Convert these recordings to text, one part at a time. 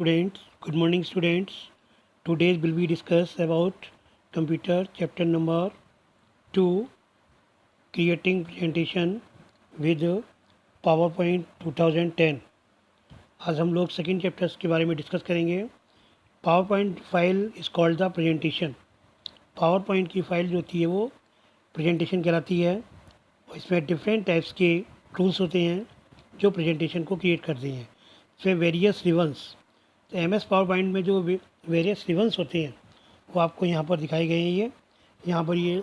Students, good morning students. Today will be discuss about computer chapter number 2, creating presentation with PowerPoint 2010. आज हम लोग second chapters के बारे में डिस्कस करेंगे. Power point file is called the presentation. Power point की file जो होती है वो प्रेजेंटेशन कहलाती है और इसमें डिफरेंट टाइप्स के टूल्स होते हैं जो प्रेजेंटेशन को क्रिएट करते हैं. इसमें वेरियस रिबन्स, तो MS पावर पॉइंट में जो वेरियस रिबन्स होते हैं वो आपको यहाँ पर दिखाए गए हैं. यहाँ पर ये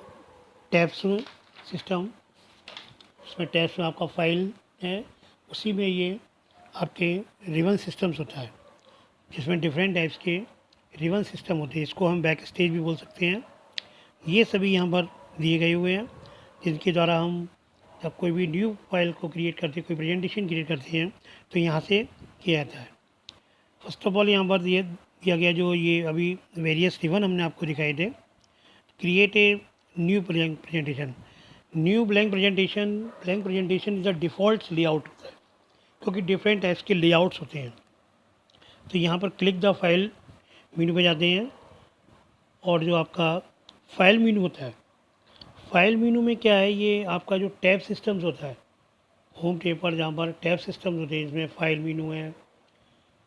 टैब्स सिस्टम, उसमें टैब्स में आपका फाइल है, उसी में ये आपके रिबन सिस्टम्स होता है जिसमें डिफरेंट टाइप्स के रिबन सिस्टम होते हैं. इसको हम बैक स्टेज भी बोल सकते हैं. ये सभी यहाँ पर दिए गए हुए हैं जिनके द्वारा हम जब कोई भी न्यू फाइल को क्रिएट करते हैं, कोई प्रेजेंटेशन क्रिएट करते हैं तो यहाँ से किया जाता है. फर्स्ट ऑफ ऑल यहाँ पर ये दिया गया जो ये अभी वेरियस रिबन हमने आपको दिखाए थे. Create a new presentation. New blank presentation is the default layout होता है क्योंकि डिफरेंट टाइप्स के लेआउट्स होते हैं. तो यहाँ पर क्लिक द फाइल मेनू पे जाते हैं और जो आपका फाइल मेनू होता है, फाइल मेनू में क्या है, ये आपका जो टैब सिस्टम्स होता है होम टैब पर, जहाँ पर टैब सिस्टम्स होते हैं इसमें फाइल मेनू है,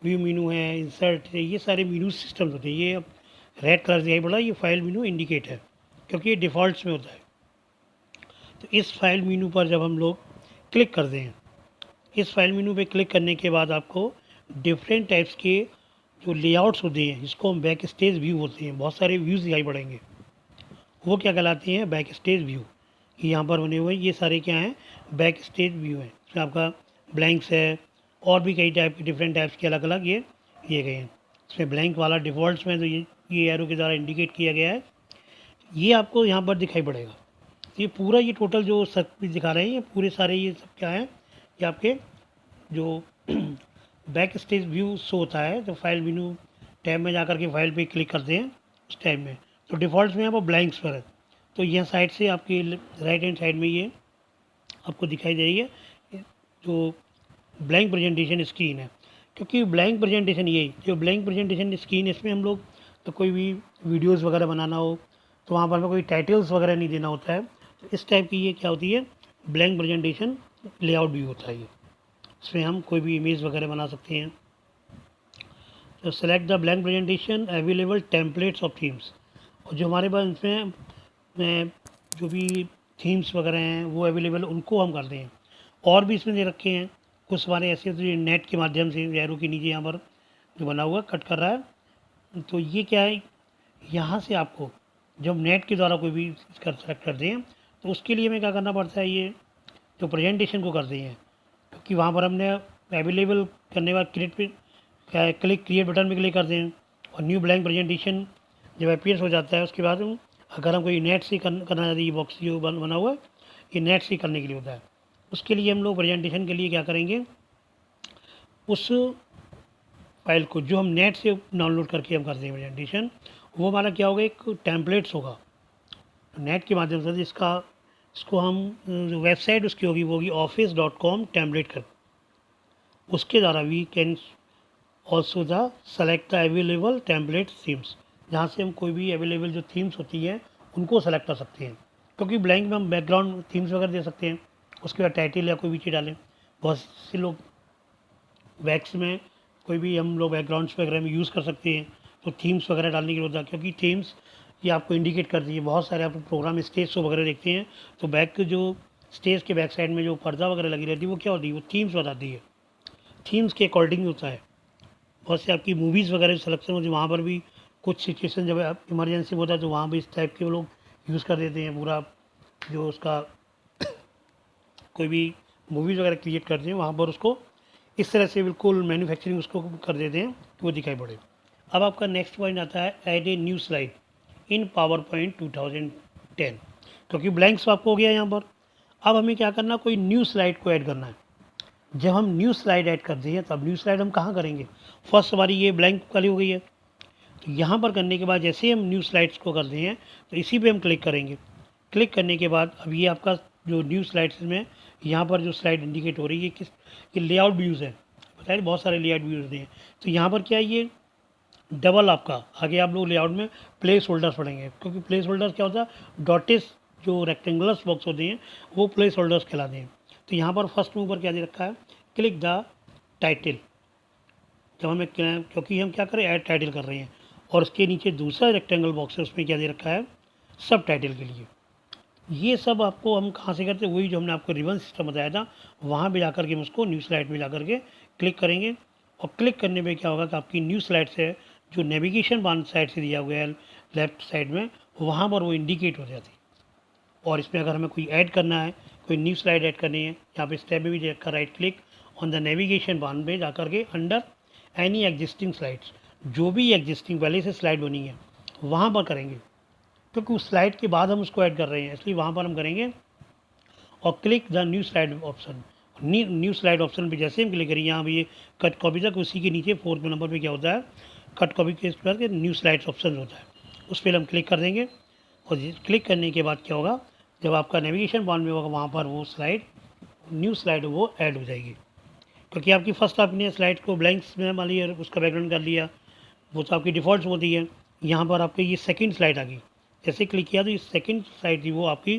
व्यू मेनू है, इंसर्ट है, ये सारे मेनू सिस्टम्स होते हैं. ये अब रेड कलर दिखाई पड़ा, ये फाइल मेनू इंडिकेट है क्योंकि ये डिफ़ॉल्ट्स में होता है. तो इस फाइल मेनू पर जब हम लोग क्लिक करते हैं, इस फाइल मेनू पे क्लिक करने के बाद आपको डिफरेंट टाइप्स के जो लेआउट्स होते हैं जिसको हम बैक स्टेज व्यू बोलते हैं, बहुत सारे व्यूज़ दिखाई पड़ेंगे, वो क्या कहलाते हैं, बैक स्टेज व्यू. यहाँ पर बने हुए ये सारे क्या हैं, बैक स्टेज व्यू हैं. इसमें आपका ब्लैंक्स है और भी कई टाइप के डिफरेंट टाइप्स के अलग अलग ये दिए गए हैं. इसमें ब्लैंक वाला डिफ़ॉल्ट्स में तो ये एरो के द्वारा इंडिकेट किया गया है, ये आपको यहाँ पर दिखाई पड़ेगा. ये पूरा ये टोटल जो सब दिखा रहे हैं ये पूरे सारे ये सब क्या है, ये आपके जो बैक स्टेज व्यू शो होता है. तो फाइल मेनू टैब में जाकर के फाइल पे क्लिक करते हैं उस टैब में, तो डिफ़ॉल्ट्स में यहाँ पर ब्लैंक्स पर है. तो यह साइड से आपकी राइट हैंड साइड में ये आपको दिखाई दे रही है जो ब्लैंक प्रेजेंटेशन स्क्रीन है. क्योंकि ब्लैंक प्रेजेंटेशन यही जो ब्लैंक प्रेजेंटेशन स्क्रीन, इसमें हम लोग तो कोई भी वीडियोज़ वगैरह बनाना हो तो वहाँ पर हमें कोई टाइटल्स वगैरह नहीं देना होता है. तो इस टाइप की ये क्या होती है, ब्लैंक प्रेजेंटेशन लेआउट भी होता है. ये इसमें हम कोई भी इमेज वगैरह बना सकते हैं. तो select the blank presentation available templates of themes. और जो हमारे पास इसमें जो भी थीम्स वगैरह हैं वो अवेलेबल उनको हम करते हैं. और भी इसमें दे रखे हैं कुछ हमारे ऐसे होते हैं नेट के माध्यम से, एरो के नीचे यहाँ पर जो बना हुआ कट कर रहा है. तो ये क्या है, यहाँ से आपको जब नेट के द्वारा कोई भी सेलेक्ट करते हैं तो उसके लिए हमें क्या करना पड़ता है, ये जो प्रेजेंटेशन को करते हैं क्योंकि वहाँ पर हमने अवेलेबल करने के बाद क्लिक क्रिएट बटन पे क्लिक करते हैं और न्यू ब्लैंक प्रेजेंटेशन जब अपीयर्स हो जाता है उसके बाद अगर हम कोई नेट से करना चाहते हैं, ये बॉक्स जो बना हुआ है ये नेट से करने के लिए होता है. उसके लिए हम लोग प्रेजेंटेशन के लिए क्या करेंगे, उस फाइल को जो हम नेट से डाउनलोड करके हम करते हैं प्रेजेंटेशन, वो हमारा क्या होगा, एक टेम्पलेट्स होगा नेट के माध्यम से. इसको हम जो वेबसाइट उसकी होगी वो होगी office.com टेम्पलेट कर. उसके द्वारा we can also the select the available template themes, जहाँ से हम कोई भी अवेलेबल जो थीम्स होती हैं उनको सेलेक्ट कर सकते हैं. क्योंकि ब्लैंक में हम बैकग्राउंड थीम्स वगैरह दे सकते हैं, उसके बाद टाइटल या कोई भी चीज़ डालें. बहुत से लोग वैक्स में कोई भी हम लोग बैकग्राउंड्स वगैरह में यूज़ कर सकते हैं, तो थीम्स वगैरह डालने के लिए होता है. क्योंकि थीम्स ये आपको इंडिकेट करती है. बहुत सारे आप प्रोग्राम स्टेज शो वगैरह देखते हैं तो बैक जो स्टेज के बैक साइड में जो पर्दा वगैरह लगी रहती है वो क्या होती है, वो थीम्स बताती है. थीम्स के अकॉर्डिंग होता है. बहुत से आपकी मूवीज़ वगैरह सिलेक्शन होती है, वहाँ पर भी कुछ सिचुएशन जब इमरजेंसी होता है तो वहाँ भी इस टाइप के वो लोग यूज़ कर देते हैं. पूरा जो उसका कोई भी मूवीज़ वगैरह क्रिएट करते हैं वहाँ पर उसको इस तरह से बिल्कुल मैन्युफैक्चरिंग उसको कर देते हैं कि वो दिखाई पड़े. अब आपका नेक्स्ट पॉइंट आता है add a new slide in power point 2010. क्योंकि ब्लैंक्स आपको हो गया यहाँ पर, अब हमें क्या करना, कोई न्यू स्लाइड को ऐड करना है. जब हम न्यू स्लाइड ऐड करते हैं तब न्यू स्लाइड हम कहाँ करेंगे, फर्स्ट हमारी ये ब्लैंक वाली हो गई है. तो यहाँ पर करने के बाद जैसे हम न्यू स्लाइड्स को करते हैं तो इसी पे हम क्लिक करेंगे. क्लिक करने के बाद अब ये आपका जो न्यू स्लाइड्स में यहाँ पर जो स्लाइड इंडिकेट हो रही है ये लेआउट व्यूज़ है. बताया बहुत सारे लेआउट व्यूज़ होते हैं। तो यहाँ पर क्या है, ये डबल आपका आगे आप लोग लेआउट में प्लेस होल्डर्स पढ़ेंगे, क्योंकि प्लेस होल्डर्स क्या होता है, डॉटेस जो रेक्टेंगुलर बॉक्स होते हैं वो प्लेस होल्डर्स कहलाते हैं। तो यहाँ पर फर्स्ट में ऊपर क्या दे रखा है, क्लिक द टाइटल। जब हमें क्योंकि हम क्या करें, ऐड टाइटल कर रहे हैं, और उसके नीचे दूसरा रेक्टेंगल बॉक्स है, उसमें क्या दे रखा है, सब टाइटल के लिए। ये सब आपको हम कहाँ से करते हैं, वही जो हमने आपको रिबन सिस्टम बताया था, वहाँ पे जाकर के हम उसको न्यू स्लाइड में जाकर के क्लिक करेंगे। और क्लिक करने पे क्या होगा कि आपकी न्यू स्लाइड से जो नेविगेशन बार साइड से दिया हुआ है लेफ्ट साइड में, वहाँ पर वो इंडिकेट हो जाती है। और इसमें अगर हमें कोई ऐड करना है, कोई न्यू स्लाइड ऐड करनी है, यहाँ पे स्टेप में भी देखा right click on the navigation bar पे जाकर के अंडर एनी एग्जिस्टिंग स्लाइड्स, जो भी एग्जिस्टिंग पहले से स्लाइड बनी है वहाँ पर करेंगे, क्योंकि उस स्लाइड के बाद हम उसको ऐड कर रहे हैं, इसलिए वहाँ पर हम करेंगे। और click the new slide option, new slide option पे जैसे हम क्लिक करेंगे, यहाँ भी ये कट कॉपी तक, उसी के नीचे 4th नंबर पे क्या होता है, कट कॉपी के बाद के न्यू स्लाइड्स ऑप्शन होता है, उस पर हम क्लिक कर देंगे। और क्लिक करने के बाद क्या होगा, जब आपका नेविगेशन बार में होगा वहाँ पर वो स्लाइड, न्यू स्लाइड वो ऐड हो जाएगी। क्योंकि आपकी फर्स्ट आपने स्लाइड को ब्लैंक्स में मान लिया, उसका बैकग्राउंड कर लिया, वो तो आपकी डिफ़ॉल्ट होती है। यहाँ पर आपकी ये सेकंड स्लाइड आ गई, जैसे क्लिक किया तो ये सेकंड स्लाइड थी वो आपकी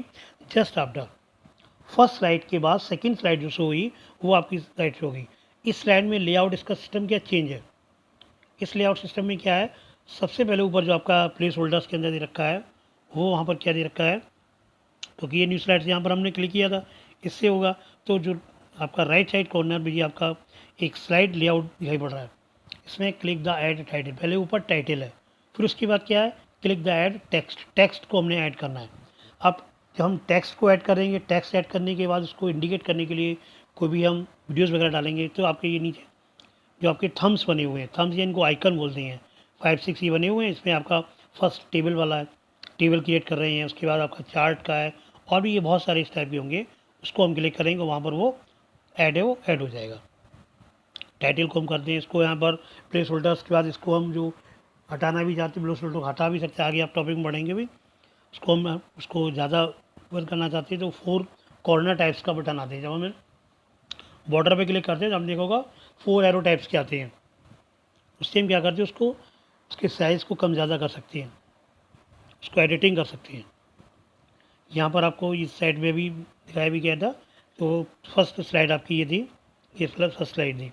जस्ट आफ्टर फर्स्ट स्लाइड के बाद सेकंड स्लाइड जो शो हुई वो आपकी स्लाइड शो गई। इस स्लाइड में लेआउट इसका सिस्टम क्या चेंज है, इस लेआउट सिस्टम में क्या है, सबसे पहले ऊपर जो आपका प्लेस होल्डर्स के अंदर दे रखा है वो वहाँ पर क्या दे रखा है, क्योंकि ये न्यू स्लाइड यहाँ पर हमने क्लिक किया था, इससे होगा। तो जो आपका राइट साइड कॉर्नर में ये आपका एक स्लाइड लेआउट दिखाई पड़ रहा है, इसमें क्लिक द ऐड टाइटल, पहले ऊपर टाइटल है, फिर उसके बाद क्या है, click the add text, text को हमने ऐड करना है। अब जब हम टेक्स्ट को ऐड करेंगे, टेक्स्ट ऐड करने के बाद उसको इंडिकेट करने के लिए कोई भी हम वीडियोस वगैरह डालेंगे, तो आपके ये नीचे जो आपके थम्स बने हुए हैं, थम्स या इनको आइकन बोलते हैं, 5-6 ये बने हुए हैं, इसमें आपका फर्स्ट टेबल वाला है, टेबल क्रिएट कर रहे हैं, उसके बाद आपका चार्ट का है, और भी ये बहुत सारे इस टाइप के होंगे, उसको हम क्लिक करेंगे, वहाँ पर वो ऐड है वो ऐड हो जाएगा। टाइटल को हम करते हैं इसको यहाँ पर प्लेस होल्डर्स के बाद, इसको हम जो हटाना भी चाहते हैं प्लेस होल्डर को हटा भी सकते हैं, आगे आप टॉपिक में बढ़ेंगे भी। उसको हम उसको ज़्यादा वर्क करना चाहते हैं तो 4 कॉर्नर टाइप्स का बटन आते हैं, जब हमें बॉर्डर पे क्लिक करते हैं तो हम देखोगा 4 एरो टाइप्स के आते हैं, उससे हम क्या करते हैं, उसको उसके साइज़ को कम ज़्यादा कर सकते हैं, उसको एडिटिंग कर सकते हैं। यहाँ पर आपको इस साइड में भी दिखाया भी गया था, तो फर्स्ट स्लाइड आपकी ये थी, ये फर्स्ट स्लाइड थी,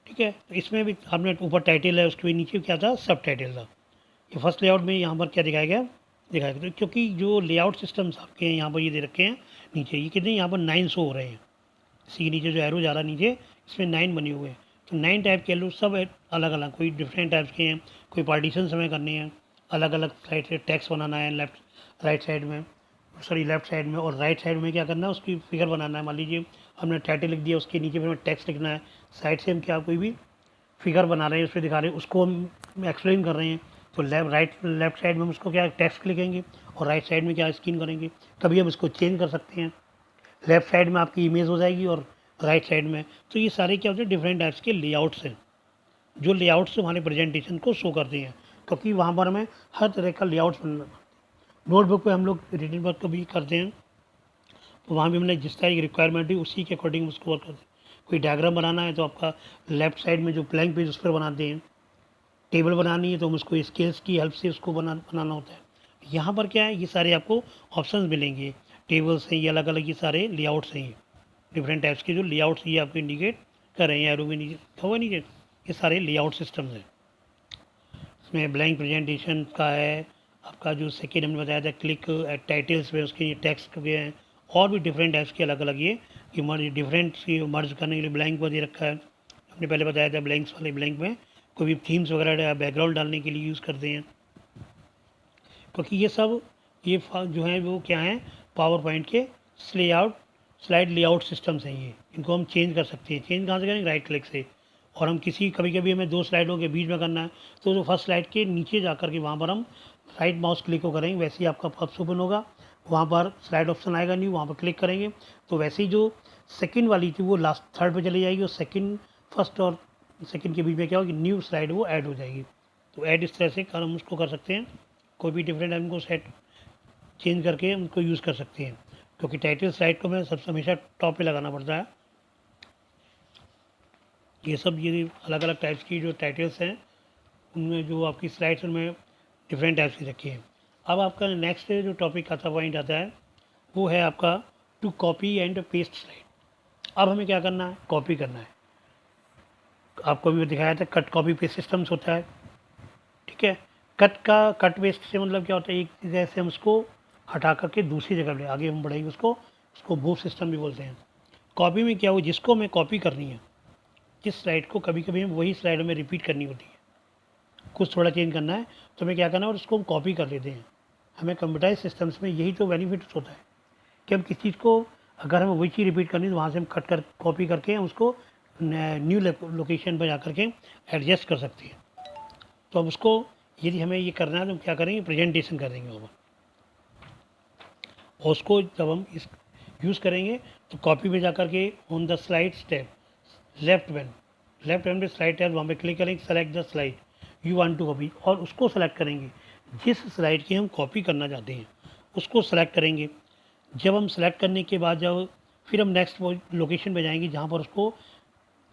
ठीक है। तो इसमें भी आपने ऊपर टाइटल है, उसके नीचे क्या था, सब टाइटल था। ये फर्स्ट लेआउट में यहाँ पर क्या दिखाया गया, तो क्योंकि जो लेआउट सिस्टम्स आपके हैं यहाँ पर ये दे रखे हैं नीचे, ये कितने यहाँ पर 9 शो हो रहे हैं, इसी के नीचे जो एरो जा रहा है नीचे, इसमें 9 बने हुए हैं। तो 9 टाइप के एरो सब अलग अलग, कोई डिफरेंट टाइप्स के हैं, कोई पार्टीशन हमें करने हैं, अलग अलग साइड से टेक्स्ट बनाना है लेफ्ट राइट साइड में, सॉरी लेफ्ट साइड में, और राइट साइड में क्या करना है, उसकी फिगर बनाना है। मान लीजिए हमने टाइटल लिख दिया, उसके नीचे फिर हमें टेक्स्ट लिखना है, साइड से हम क्या कोई भी फिगर बना रहे हैं, उस पर दिखा रहे हैं, उसको हम एक्सप्लेन कर रहे हैं। तो लेफ्ट साइड में हम उसको क्या टेक्स्ट लिखेंगे, और राइट साइड में क्या स्क्रीन करेंगे। कभी हम इसको चेंज कर सकते हैं, लेफ्ट साइड में आपकी इमेज हो जाएगी और राइट साइड में। तो ये सारे क्या होते हैं, डिफरेंट टाइप्स के लेआउट्स हैं, जो लेआउट्स हमारे प्रेजेंटेशन को शो करते हैं, क्योंकि वहाँ पर हमें हर तरह का लेआउट्स बनना। नोटबुक पे हम लोग रिटन वर्क कभी करते हैं, तो वहाँ भी हमने जिस तरह की रिक्वायरमेंट है उसी के अकॉर्डिंग उसको वर्क करते हैं। कोई डायग्राम बनाना है तो आपका लेफ्ट साइड में जो ब्लैंक पेज उस पर बनाते हैं, टेबल बनानी है तो हम उसको स्केल्स की हेल्प से उसको बनाना होता है। यहाँ पर क्या है, ये सारे आपको ऑप्शंस मिलेंगे, टेबल्स हैं, ये अलग अलग ये सारे लेआउट्स हैं, डिफरेंट टाइप्स के जो लेआउट्स ये आपको इंडिकेट कर रहे हैं, एरो में नीचे होगा नीचे, ये सारे लेआउट सिस्टम्स हैं। इसमें ब्लैंक प्रेजेंटेशन का है, आपका जो सेकेंड हमने बताया था क्लिक एट टाइटल्स में, उसके टेक्स्ट के हैं, और भी डिफरेंट टाइप्स के अलग अलग ये मर्ज डिफरेंट मर्ज करने के लिए ब्लैंक पर दे रखा है। हमने पहले बताया था ब्लैंक्स वाले ब्लैंक में कोई भी थीम्स वगैरह बैकग्राउंड डालने के लिए यूज़ करते हैं, क्योंकि ये सब ये जो है वो क्या है, पावर पॉइंट के स्लाइड लेआउट सिस्टम्स हैं ये, इनको हम चेंज कर सकते हैं। चेंज कहाँ से करेंगे, राइट क्लिक से। और हम किसी कभी कभी हमें 2 स्लाइडों के बीच में करना है, तो जो फर्स्ट स्लाइड के नीचे जा कर के वहाँ पर हम राइट माउस क्लिक को करेंगे, वैसे ही आपका पब्स ओपन होगा, वहाँ पर स्लाइड ऑप्शन आएगा नहीं, वहाँ पर क्लिक करेंगे तो वैसे ही जो सेकंड वाली थी वो लास्ट थर्ड पे चली जाएगी, और फर्स्ट और सेकंड के बीच में क्या होगी, न्यू स्लाइड वो ऐड हो जाएगी। तो ऐड इस तरह से हम उसको कर सकते हैं, कोई भी डिफरेंट टाइम को सेट चेंज करके उनको यूज़ कर सकते हैं, क्योंकि टाइटल स्लाइड को मैं सबसे हमेशा टॉप पे लगाना पड़ता है। ये सब ये अलग अलग टाइप्स की जो टाइटल्स हैं उनमें जो आपकी स्लाइड्स उनमें डिफरेंट टाइप्स की रखी है। अब आपका नेक्स्ट जो टॉपिक आता पॉइंट आता है वो है आपका to copy and paste slide. अब हमें क्या करना है, कॉपी करना है। आपको भी दिखाया था कट कॉपी पेस्ट सिस्टम्स होता है, ठीक है। कट पेस्ट से मतलब क्या होता है, एक जगह से हम उसको हटा करके दूसरी जगह ले आगे हम बढ़ेंगे उसको मूव सिस्टम भी बोलते हैं। कॉपी में क्या हो, जिसको हमें कॉपी करनी है, जिस स्लाइड को कभी कभी हम वही स्लाइड में रिपीट करनी होती है, कुछ थोड़ा चेंज करना है तो हमें क्या करना है और उसको हम कॉपी कर लेते हैं। हमें कंप्यूटराइज सिस्टम्स में यही तो बेनिफिट होता है कि हम किसी चीज़ को अगर हमें वही चीज़ रिपीट करनी है तो वहाँ से हम कट कर कॉपी करके हम उसको न्यू लोकेशन पर जा करके एडजस्ट कर सकते हैं। तो अब उसको यदि हमें ये करना है तो हम क्या करेंगे, प्रेजेंटेशन करेंगे वहाँ, और उसको जब हम इस यूज़ करेंगे तो कॉपी में जा कर के on the slide tab left hand पे स्लाइड टैब, वहाँ पे क्लिक करेंगे, select the slide you want to copy, और उसको सेलेक्ट करेंगे जिस स्लाइड की हम कॉपी करना चाहते हैं उसको सेलेक्ट करेंगे। जब हम सेलेक्ट करने के बाद जब फिर हम नेक्स्ट वो लोकेशन पे जाएंगे जहाँ पर उसको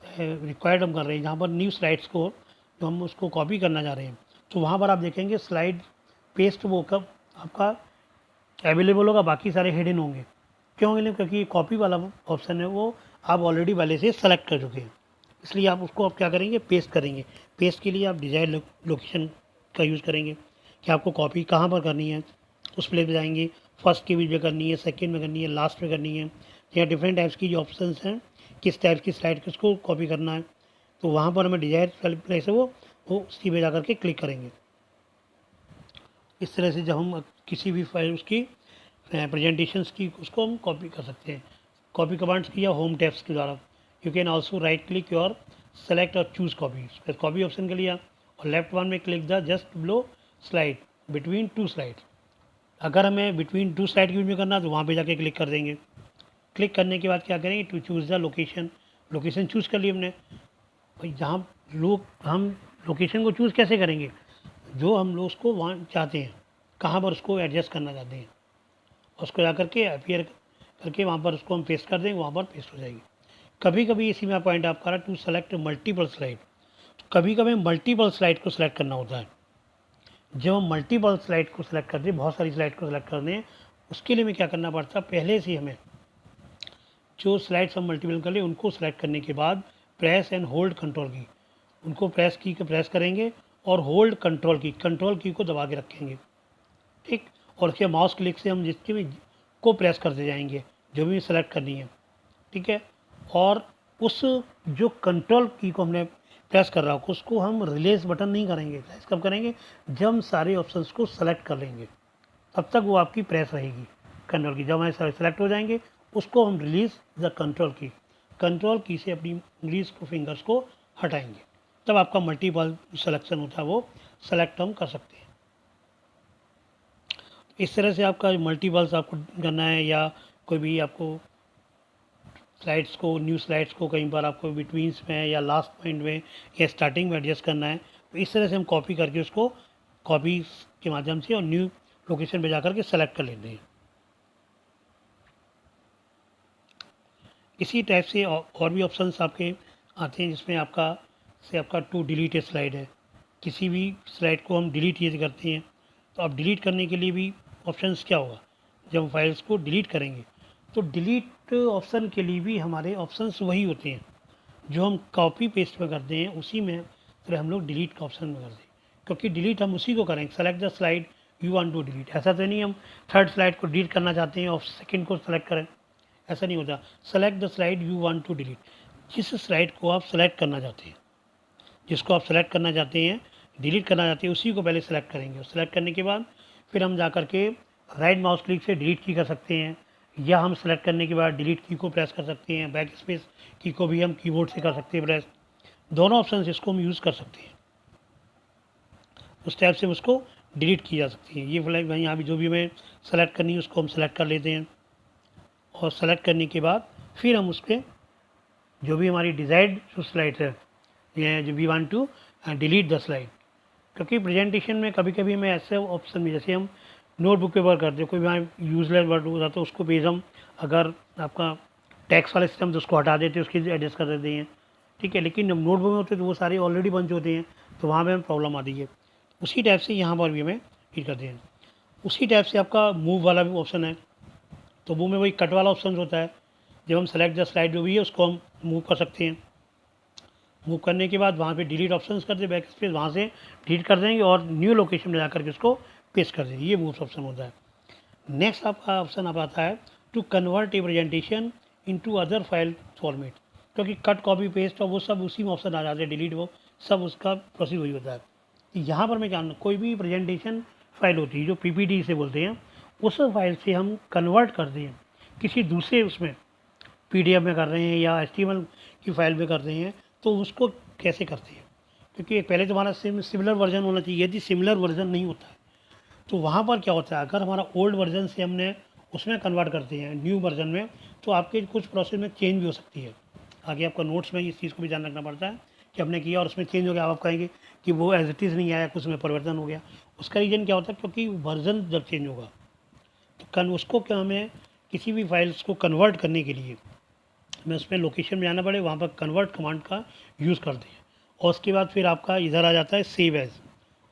रिक्वायर्ड हम कर रहे हैं, जहाँ पर न्यू स्लाइड्स को जो हम उसको कॉपी करना चाह रहे हैं, तो वहाँ पर आप देखेंगे स्लाइड पेस्ट वो कब आपका अवेलेबल होगा, बाकी सारे हिडन होंगे। क्यों होंगे, क्योंकि कॉपी वाला ऑप्शन है वो आप ऑलरेडी पहले से सेलेक्ट कर चुके हैं, इसलिए आप उसको आप क्या करेंगे, पेस्ट करेंगे। पेस्ट के लिए आप डिजायर लोकेशन का यूज़ करेंगे कि आपको कॉपी कहाँ पर करनी है, उस प्लेस पे जाएंगे, फर्स्ट के बीच में करनी है, सेकंड में करनी है, लास्ट में करनी है, या डिफरेंट टाइप्स की जो ऑप्शंस हैं किस टाइप की स्लाइड किसको कॉपी करना है, तो वहाँ पर हमें डिजायर प्लेस है वो उसी पे जा करके क्लिक करेंगे। इस तरह से जब हम किसी भी फाइल उसकी प्रेजेंटेशंस की उसको हम कॉपी कर सकते हैं। कॉपी कमांड्स की या होम टैब्स के द्वारा। You can also right click और सेलेक्ट और चूज़ कॉपी, कॉपी ऑप्शन के लिए और लेफ्ट वन में click the just below slide between two slide. अगर हमें बिटवीन टू स्लाइड यूज में करना तो वहाँ पे जाके क्लिक कर देंगे। क्लिक करने के बाद क्या करेंगे, to choose the location, location choose कर ली हमने। भाई जहाँ लोग हम लोकेशन को चूज़ कैसे करेंगे, जो हम लोग उसको वहाँ चाहते हैं कहाँ पर उसको एडजस्ट करना चाहते हैं, उसको जा करके अपीयर करके वहाँ पर उसको हम पेस्ट कर देंगे, वहाँ पर पेस्ट हो जाएगी। कभी कभी इसी में पॉइंट आप करा टू सेलेक्ट मल्टीपल स्लाइड, कभी कभी मल्टीपल स्लाइड को सिलेक्ट करना होता है। जब हम मल्टीपल स्लाइड को सिलेक्ट करते हैं, बहुत सारी स्लाइड को सिलेक्ट करते हैं, उसके लिए हमें क्या करना पड़ता है, पहले से हमें जो स्लाइड्स हम मल्टीपल कर लिए उनको सेलेक्ट करने के बाद प्रेस एंड होल्ड कंट्रोल की, उनको प्रेस करेंगे और होल्ड कंट्रोल की को दबा के रखेंगे, ठीक। और उसके माउस क्लिक से हम जिसके भी को प्रेस करते जाएंगे जो भी सेलेक्ट करनी है, ठीक है। और उस जो कंट्रोल की को हमने प्रेस कर रहा हो उसको हम रिलीज बटन नहीं करेंगे, प्रेस कब करेंगे, जब हम सारे ऑप्शंस को सेलेक्ट कर लेंगे तब तक वो आपकी प्रेस रहेगी कंट्रोल की। जब हमारे सारे सेलेक्ट हो जाएंगे उसको हम रिलीज द कंट्रोल की से अपनी उंगलीज को फिंगर्स को हटाएंगे, तब आपका मल्टीपल सिलेक्शन होता है वो सेलेक्ट हम कर सकते हैं। इस तरह से आपका मल्टीपल्स आपको करना है, या कोई भी आपको स्लाइड्स को न्यू स्लाइड्स को कहीं पर आपको बिटवीन्स में या लास्ट पॉइंट में या स्टार्टिंग में एडजस्ट करना है, तो इस तरह से हम कॉपी करके उसको कॉपी के माध्यम से और न्यू लोकेशन पे जाकर के सेलेक्ट कर लेते हैं। इसी टाइप से और भी ऑप्शंस आपके आते हैं जिसमें आपका टू डिलीट ए स्लाइड है, किसी भी स्लाइड को हम डिलीट ये करते हैं, तो अब डिलीट करने के लिए भी ऑप्शंस क्या होगा, जब हम फाइल्स को डिलीट करेंगे तो डिलीट ऑप्शन के लिए भी हमारे ऑप्शंस वही होते हैं जो हम कॉपी पेस्ट में करते हैं, उसी में फिर हम लोग डिलीट का ऑप्शन में करते हैं, क्योंकि डिलीट हम उसी को करेंगे, select the slide you want to delete. ऐसा तो नहीं हम थर्ड स्लाइड को डिलीट करना चाहते हैं और सेकंड को सेलेक्ट करें, ऐसा नहीं होता। Select the slide you want to delete, जिस स्लाइड को आप सेलेक्ट करना चाहते हैं, जिसको आप सेलेक्ट करना चाहते हैं, डिलीट करना चाहते हैं, उसी को पहले सेलेक्ट करेंगे। सेलेक्ट करने के बाद फिर हम जा करके राइट माउस क्लिक से डिलीट की कर सकते हैं, या हम सेलेक्ट करने के बाद डिलीट की को प्रेस कर सकते हैं, बैक स्पेस की को भी हम कीबोर्ड से कर सकते हैं प्रेस, दोनों ऑप्शन इसको हम यूज़ कर सकते हैं। उस टाइप से उसको डिलीट की जा सकती है। ये फ्लैग भाई यहाँ भी जो भी हमें सेलेक्ट करनी है उसको हम सेलेक्ट कर लेते हैं, और सेलेक्ट करने के बाद फिर हम उस पर जो भी हमारी डिज़ायर्ड जो स्लाइड है, ये जो we want to delete the slide, क्योंकि प्रेजेंटेशन में कभी कभी हमें ऐसे ऑप्शन में, जैसे हम नोटबुक पे वर्क करते हैं, कोई भी यूजलेस वर्ड होता है तो उसको पेज हम अगर आपका टैक्स वाला सिस्टम तो उसको हटा देते हैं, उसकी एडजस्ट कर देते हैं, ठीक है। लेकिन जब नोटबुक में होते हैं तो वो सारे ऑलरेडी बन होते हैं, तो वहाँ पे हमें प्रॉब्लम आती है। उसी टाइप से यहाँ पर भी हमें डील करते हैं। उसी टाइप से आपका मूव वाला भी ऑप्शन है, तो मूव में वही कट वाला ऑप्शन होता है। जब हम सेलेक्ट द स्लाइड जो भी है उसको हम मूव कर सकते हैं। मूव करने के बाद वहाँ पे डिलीट ऑप्शन कर दे, बैक स्पेस वहाँ से डिलीट कर देंगे और न्यू लोकेशन में जाकर के उसको पेस्ट कर देंगे। ये मूव ऑप्शन होता है। नेक्स्ट आपका ऑप्शन आप आता है to convert a presentation into other file format, क्योंकि कट कॉपी पेस्ट और वो सब उसी में ऑप्शन आ जाते हैं, डिलीट वो सब उसका प्रोसेस वही होता है। तो यहाँ पर मैं जानना, कोई भी प्रेजेंटेशन फाइल होती है जो पीपीटी से बोलते हैं, उस फाइल से हम कन्वर्ट कर दें किसी दूसरे उसमें, पीडीएफ में कर रहे हैं या एचटीएमएल की फाइल में कर रहे हैं, तो उसको कैसे करते हैं? क्योंकि पहले तो हमारा सिमिलर वर्जन होना चाहिए। यदि सिमिलर वर्जन नहीं होता है तो वहाँ पर क्या होता है, अगर हमारा ओल्ड वर्जन से हमने उसमें कन्वर्ट करते हैं न्यू वर्जन में, तो आपके कुछ प्रोसेस में चेंज भी हो सकती है। आगे आपका नोट्स में इस चीज़ को भी ध्यान रखना पड़ता है कि हमने किया और उसमें चेंज हो गया, आप कहेंगे कि वो एज इट इज़ नहीं आया, कुछ में परिवर्तन हो गया। उसका रीज़न क्या होता है, क्योंकि वर्जन जब चेंज होगा तो उसको क्या, हमें किसी भी फाइल्स को कन्वर्ट करने के लिए हमें उसमें लोकेशन में जाना पड़े, वहाँ पर कन्वर्ट कमांड का यूज़ करते हैं। और उसके बाद फिर आपका इधर आ जाता है सेव एज़,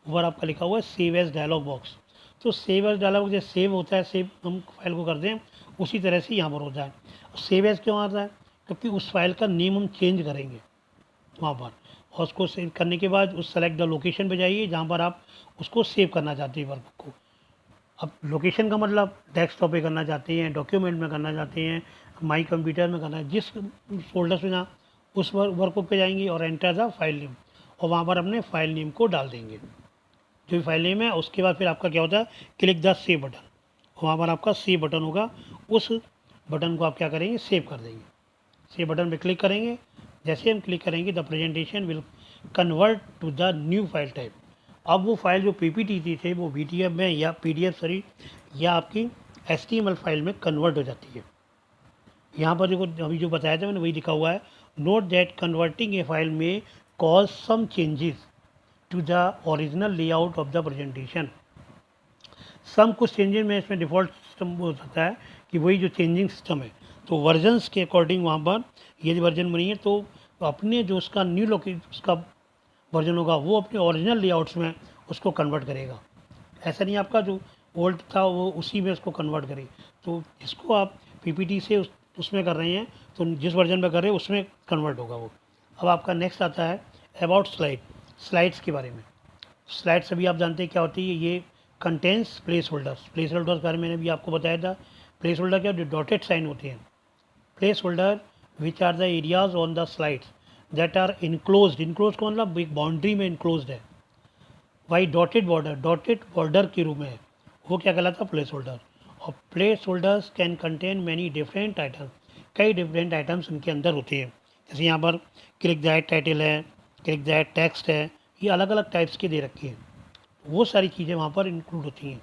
ऊपर आपका लिखा हुआ है सेव एज़ डायलॉग बॉक्स। तो सेव एज़ डायलॉग जैसे सेव होता है, सेव हम फाइल को करते हैं, उसी तरह से यहाँ पर होता है। सेव एज़ क्यों आता है, क्योंकि उस फाइल का नेम हम चेंज करेंगे वहाँ पर, और उसको सेव करने के बाद उस सेलेक्ट द लोकेशन पे जाइए जहाँ पर आप उसको सेव करना चाहते हैं वर्क को। अब लोकेशन का मतलब डेस्कटॉप पे करना चाहते हैं, डॉक्यूमेंट में करना चाहते हैं, माई कंप्यूटर में करना है, जिस फोल्डर से जहाँ उस वर्क पे जाएंगे और एंटर द फाइल नेम, और वहाँ पर अपने फाइल नेम को डाल देंगे जो भी फाइल नेम है। उसके बाद फिर आपका क्या होता है, क्लिक द सेव बटन, वहाँ पर आपका सेव बटन होगा, उस बटन को आप क्या करेंगे, सेव कर देंगे। सेव बटन पे क्लिक करेंगे, जैसे हम क्लिक करेंगे the presentation will convert to the new file type. अब वो फाइल जो पीपीटी थे वो बीटीएफ में या पीडीएफ सॉरी या आपकी एचटीएमएल फाइल में कन्वर्ट हो जाती है। यहाँ पर देखो अभी जो बताया था मैंने वही लिखा हुआ है, note that converting a file में cause some changes to the original layout of the presentation. Some कुछ चेंजेस में इसमें डिफ़ॉल्ट सिस्टम हो सकता है कि वही जो चेंजिंग सिस्टम है, तो वर्जन्स के अकॉर्डिंग वहाँ पर यदि वर्जन बनी है तो अपने जो उसका न्यू लोकेशन उसका वर्जन होगा वो अपने ओरिजिनल लेआउट्स में उसको कन्वर्ट करेगा। ऐसा नहीं आपका जो ओल्ड था वो उसी में उसको कन्वर्ट करे। तो इसको आप पीपीटी से उसमें कर रहे हैं तो जिस वर्जन में कर रहे हैं उसमें कन्वर्ट होगा वो। अब आपका नेक्स्ट आता है अबाउट स्लाइड्स के बारे में। स्लाइड्स अभी आप जानते हैं क्या होती है, ये कंटेंस प्लेस होल्डर्स के बारे में मैंने भी आपको बताया था। प्लेस होल्डर क्या, डॉटेड साइन होते हैं। Placeholder which are the areas on the slides that are enclosed का मतलब एक बाउंड्री में इनक्लोज्ड है। वाई डॉटेड बॉर्डर के रूप में है, वो क्या कहलाता है, प्लेस होल्डर। और place holders can contain many different items, कई डिफरेंट आइटम्स उनके अंदर होते हैं। जैसे यहाँ पर क्लिक दैट टाइटल है, क्लिक दैट टेक्स्ट है, ये अलग अलग टाइप्स के दे रखे हैं, वो सारी चीज़ें वहाँ पर इंक्लूड होती हैं।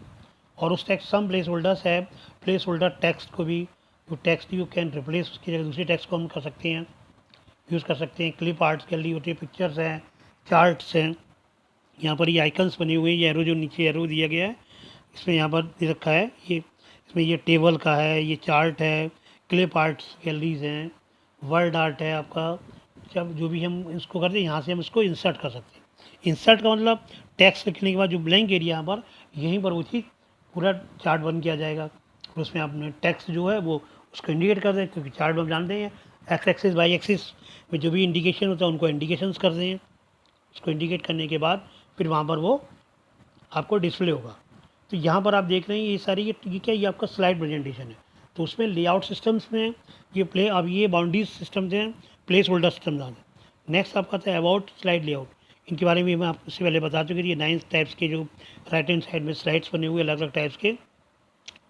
और उस टेक्स्ट सम प्लेस होल्डर्स है, प्लेस होल्डर टेक्स्ट को भी जो टेक्स्ट यू कैन रिप्लेस उसकी जगह दूसरे टेक्स्ट को हम कर सकते हैं, यूज़ कर सकते हैं। क्लिप आर्ट्स गैलरी होती है, पिक्चर्स हैं, चार्ट्स हैं। यहाँ पर ये आइकन्स बने हुए हैं, ये एरो जो नीचे एरो दिया गया है इसमें यहाँ पर दे रखा है, ये इसमें ये टेबल का है, ये चार्ट है, क्लिप आर्ट्स गैलरीज हैं, वर्ड आर्ट है आपका। जब जो भी हम इसको करते हैं यहाँ से हम इसको इंसर्ट कर सकते हैं। इंसर्ट का मतलब टेक्स्ट लिखने के बाद जो ब्लैंक एरिया यहाँ पर, यहीं पर वो चीज़ पूरा चार्ट बन किया जाएगा। और उसमें आपने टेक्स्ट जो है वो उसको इंडिकेट कर दें, क्योंकि चार्ट में हम जानते हैं एक्स एक्सिस वाई एक्सिस में जो भी इंडिकेशन होता है उनको इंडिकेशंस कर दें। उसको इंडिकेट करने के बाद फिर वहाँ पर वो आपको डिस्प्ले होगा। तो यहाँ पर आप देख रहे हैं ये सारी ये क्या, ये आपका स्लाइड प्रेजेंटेशन है। तो उसमें लेआउट सिस्टम्स में ये अब ये बाउंड्रीज सिस्टम हैं, प्लेस होल्डर सिस्टम हैं। नेक्स्ट आपका था अबाउट स्लाइड लेआउट। इनके बारे में मैं आपसे पहले बता चुकी थी। ये 9 टाइप्स के जो राइट हैंड साइड में स्लाइड्स बने हुए अलग अलग टाइप्स के।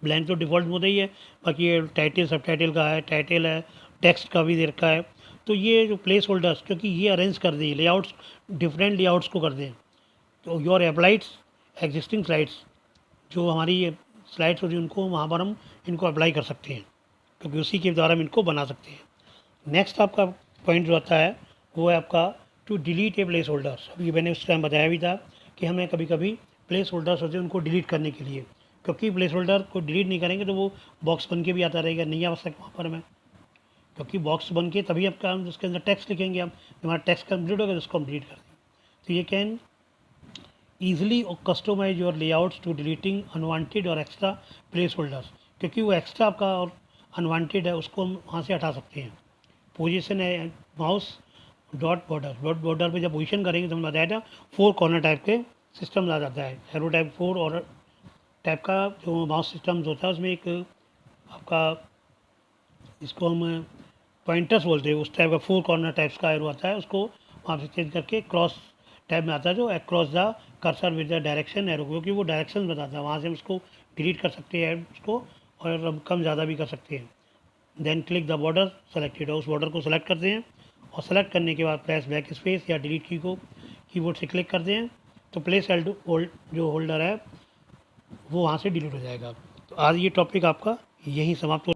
ब्लैंक तो डिफ़ॉल्ट होता ही है, बाकी ये टाइटल सब टाइटल का है, टाइटल है, टेक्स्ट का भी दे रखा है। तो ये जो प्लेस होल्डर्स क्योंकि ये अरेंज कर दें लेआउट्स, डिफरेंट लेआउट्स को कर दें, तो योर अप्लाइड्स एग्जिस्टिंग स्लाइड्स, जो हमारी ये स्लाइड्स होती हैं उनको वहाँ पर हम इनको अप्लाई कर सकते हैं, क्योंकि उसी के द्वारा हम इनको बना सकते हैं। नेक्स्ट आपका पॉइंट जो आता है वो है आपका to delete a placeholders. अभी मैंने उस टाइम बताया भी था कि हमें कभी कभी प्लेस होल्डर्स होते हैं उनको डिलीट करने के लिए, क्योंकि प्लेस होल्डर को डिलीट नहीं करेंगे तो वो बॉक्स बन के भी आता रहेगा, नहीं आ सकता वहाँ पर हमें, क्योंकि बॉक्स बन के तभी आपका हम उसके अंदर टेक्स्ट लिखेंगे। हम हमारा टेक्स्ट कंप्लीट होगा तो उसको हम डिलीट कर देंगे। तो ये can easily customise your layouts to deleting unwanted और एक्स्ट्रा प्लेस होल्डर्स, क्योंकि वो एक्स्ट्रा आपका और अनवांटेड है उसको हम वहाँ से हटा सकते हैं। पोजीशन है माउस डॉट बॉर्डर पे जब पोजीशन करेंगे तो हमने बताया था 4 कॉर्नर टाइप के सिस्टम आ जाता है। एरो टाइप 4 और टाइप का जो माउस सिस्टम होता है उसमें एक आपका इसको हम पॉइंटर्स बोलते हैं, उस टाइप का 4 कॉर्नर टाइप्स का एरो आता है, उसको वहाँ से चेंज करके क्रॉस टाइप में आता है जो across the cursor with the direction arrow, क्योंकि वो डायरेक्शन बताता है। वहाँ से हम उसको डिलीट कर सकते हैं उसको, और हम कम ज़्यादा भी कर सकते हैं। Then click the border selected, उस बॉर्डर को सेलेक्ट करते हैं और सेलेक्ट करने के बाद प्रेस बैक स्पेस या डिलीट की को कीबोर्ड से क्लिक करते हैं तो प्लेस होल्ड जो होल्डर है वो वहाँ से डिलीट हो जाएगा। तो आज ये टॉपिक आपका यहीं समाप्त हो